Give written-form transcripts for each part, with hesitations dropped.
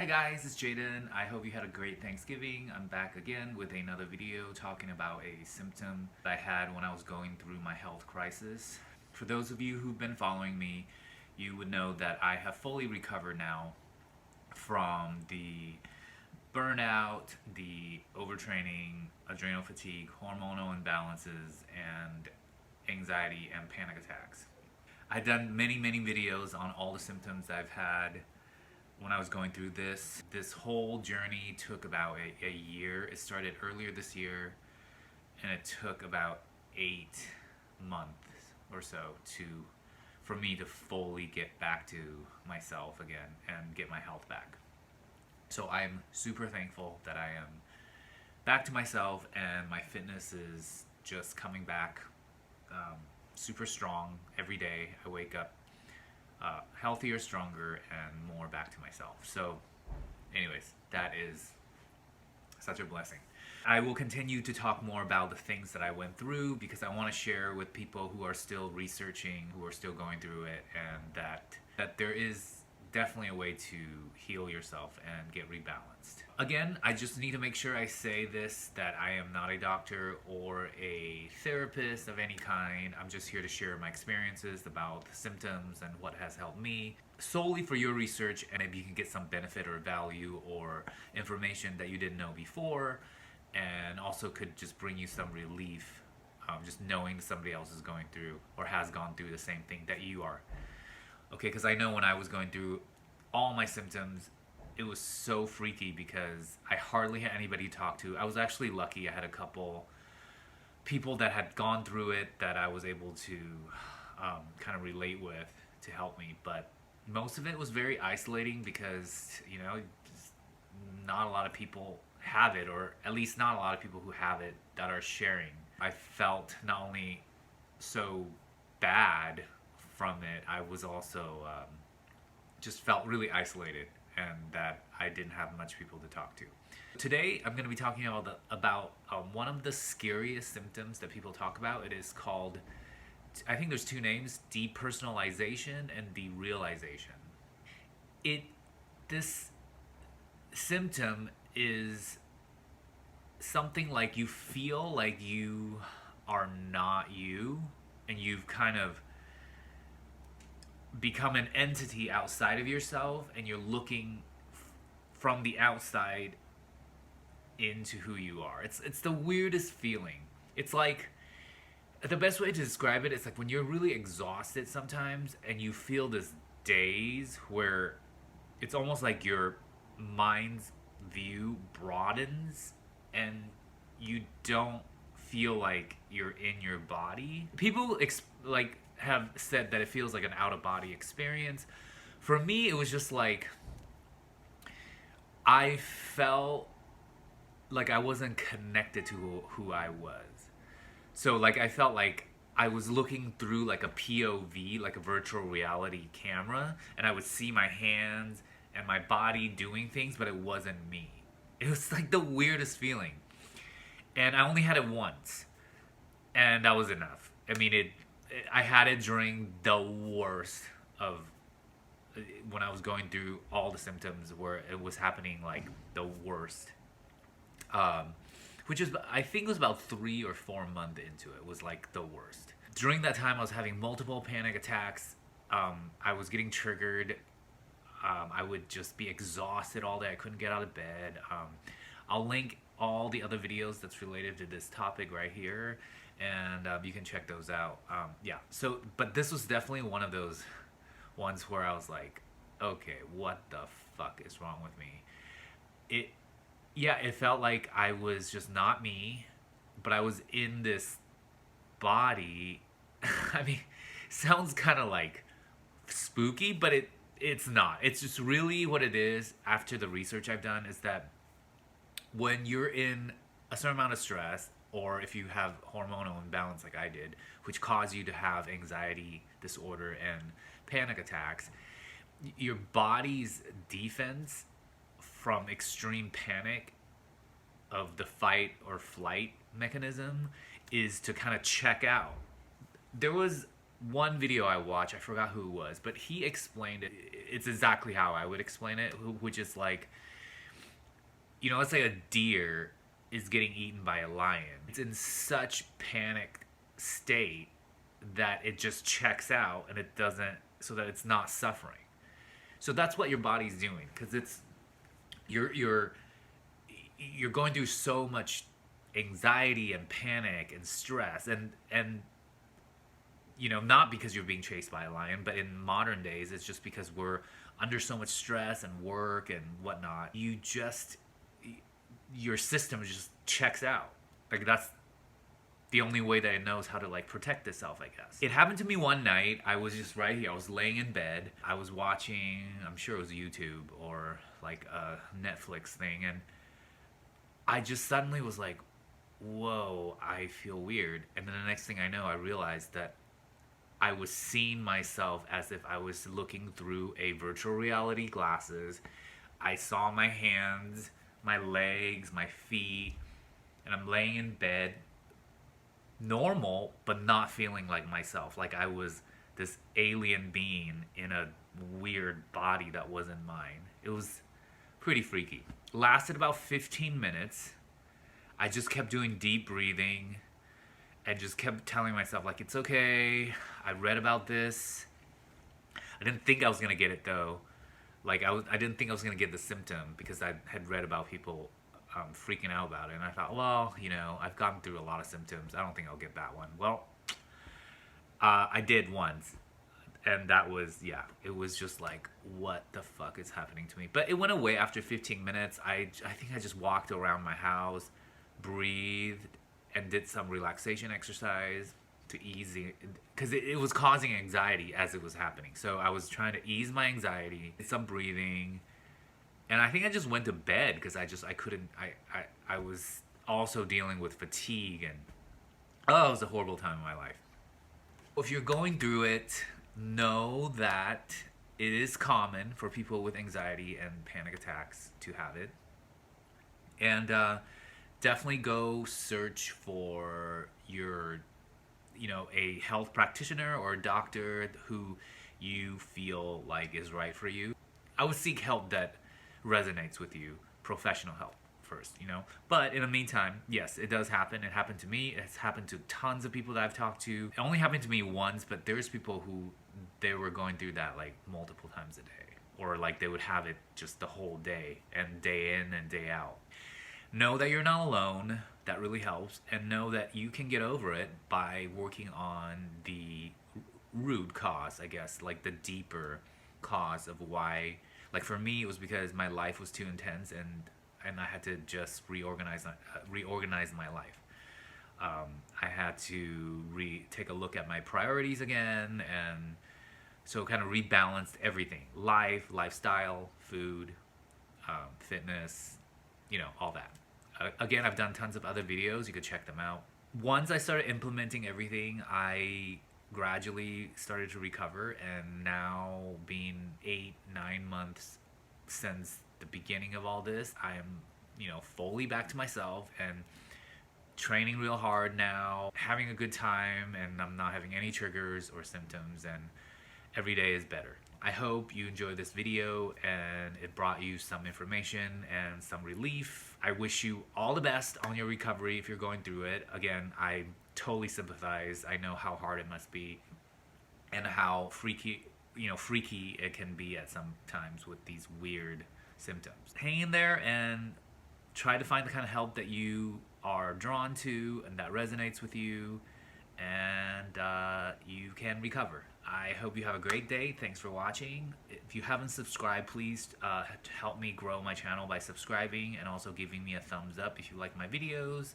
Hi guys, it's Jaden. I hope you had a great Thanksgiving. I'm back again with another video talking about a symptom that I had when I was going through my health crisis. For those of you who've been following me, you would know that I have fully recovered now from the burnout, the overtraining, adrenal fatigue, hormonal imbalances, and anxiety and panic attacks. I've done many videos on all the symptoms I've had when I was going through this. This whole journey took about a year. It started earlier this year, and it took about 8 months or so for me to fully get back to myself again and get my health back. So I'm super thankful that I am back to myself, and my fitness is just coming back super strong every day. I wake up healthier, stronger, and more back to myself. So anyways, that is such a blessing. I will continue to talk more about the things that I went through because I want to share with people who are still researching, who are still going through it, and that there is definitely a way to heal yourself and get rebalanced. Again, I just need to make sure I say this, that I am not a doctor or a therapist of any kind. I'm just here to share my experiences about the symptoms and what has helped me, solely for your research, and maybe you can get some benefit or value or information that you didn't know before, and also could just bring you some relief, just knowing somebody else is going through or has gone through the same thing that you are. Okay, because I know when I was going through all my symptoms, it was so freaky because I hardly had anybody to talk to. I was actually lucky. I had a couple people that had gone through it that I was able to kind of relate with to help me. But most of it was very isolating because, you know, not a lot of people have it, or at least not a lot of people who have it that are sharing. I felt not only so bad from it, I was also just felt really isolated, and that I didn't have much people to talk to. Today I'm going to be talking about one of the scariest symptoms that people talk about. It is called, I think there's two names, depersonalization and derealization. This symptom is something like you feel like you are not you, and you've kind of become an entity outside of yourself, and you're looking from the outside into who you are. It's the weirdest feeling. It's like, the best way to describe it, it's like when you're really exhausted sometimes and you feel this daze where it's almost like your mind's view broadens and you don't feel like you're in your body. People have said that it feels like an out-of-body experience. For me, it was just like I felt like I wasn't connected to who I was. So like I felt like I was looking through like a POV, like a virtual reality camera, and I would see my hands and my body doing things, but it wasn't me. It was like the weirdest feeling. And I only had it once, and that was enough. I mean, I had it during the worst of when I was going through all the symptoms, where it was happening like the worst. Which is, I think it was about 3 or 4 months into it, was like the worst. During that time, I was having multiple panic attacks. I was getting triggered. I would just be exhausted all day. I couldn't get out of bed. I'll link all the other videos that's related to this topic right here, and you can check those out. Yeah, so, but this was definitely one of those ones where I was like, okay, what the fuck is wrong with me? It felt like I was just not me, but I was in this body. I mean, sounds kind of like spooky, but it's not. It's just really what it is. After the research I've done, is that when you're in a certain amount of stress, or if you have hormonal imbalance like I did, which cause you to have anxiety disorder and panic attacks, your body's defense from extreme panic of the fight or flight mechanism is to kind of check out. There was one video I watched, I forgot who it was, but he explained it. It's exactly how I would explain it, which is like, you know, let's say a deer is getting eaten by a lion. It's in such panic state that it just checks out and it doesn't, so that it's not suffering. So that's what your body's doing, because it's you're going through so much anxiety and panic and stress, and you know, not because you're being chased by a lion, but in modern days it's just because we're under so much stress and work and whatnot. Your system just checks out. Like, that's the only way that it knows how to like protect itself, I guess. It happened to me one night. I was just right here. I was laying in bed. I was watching, I'm sure it was YouTube or like a Netflix thing, and I just suddenly was like, whoa, I feel weird. And then the next thing I know, I realized that I was seeing myself as if I was looking through a virtual reality glasses. I saw my hands, my legs, my feet, and I'm laying in bed, normal, but not feeling like myself. Like I was this alien being in a weird body that wasn't mine. It was pretty freaky. Lasted about 15 minutes. I just kept doing deep breathing and just kept telling myself, like, it's okay. I read about this. I didn't think I was gonna get it though. Like I didn't think I was gonna get the symptom because I had read about people freaking out about it, and I thought, well, you know, I've gone through a lot of symptoms. I don't think I'll get that one. Well, I did once, and that was, yeah, it was just like, what the fuck is happening to me? But it went away after 15 minutes. I think I just walked around my house, breathed, and did some relaxation exercise to ease it, because it was causing anxiety as it was happening. So I was trying to ease my anxiety, did some breathing, and I think I just went to bed because I couldn't, I was also dealing with fatigue, and it was a horrible time in my life. If you're going through it, know that it is common for people with anxiety and panic attacks to have it. And definitely go search for your, you know, a health practitioner or a doctor who you feel like is right for you. I would seek help that resonates with you, professional help first, you know. But in the meantime, yes, it does happen. It happened to me. It's happened to tons of people that I've talked to. It only happened to me once, but there's people who they were going through that like multiple times a day, or like they would have it just the whole day and day in and day out. Know that you're not alone. That really helps. And know that you can get over it by working on the root cause, I guess, like the deeper cause of why. Like for me, it was because my life was too intense, and I had to just reorganize my life. I had to take a look at my priorities again, and so kind of rebalanced everything: life, lifestyle, food, fitness, you know, all that. Again, I've done tons of other videos. You could check them out. Once I started implementing everything, I gradually started to recover, and now being 8-9 months since the beginning of all this, I am, you know, fully back to myself and training real hard now, having a good time, and I'm not having any triggers or symptoms, and every day is better. I hope you enjoyed this video and it brought you some information and some relief. I wish you all the best on your recovery if you're going through it. Again, I totally sympathize. I know how hard it must be and how freaky it can be at some times with these weird symptoms. Hang in there and try to find the kind of help that you are drawn to and that resonates with you, and you can recover. I hope you have a great day. Thanks for watching. If you haven't subscribed, please help me grow my channel by subscribing and also giving me a thumbs up if you like my videos.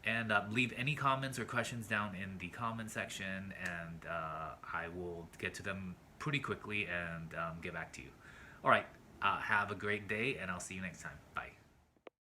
And leave any comments or questions down in the comment section, and I will get to them pretty quickly and get back to you. All right, have a great day, and I'll see you next time. Bye.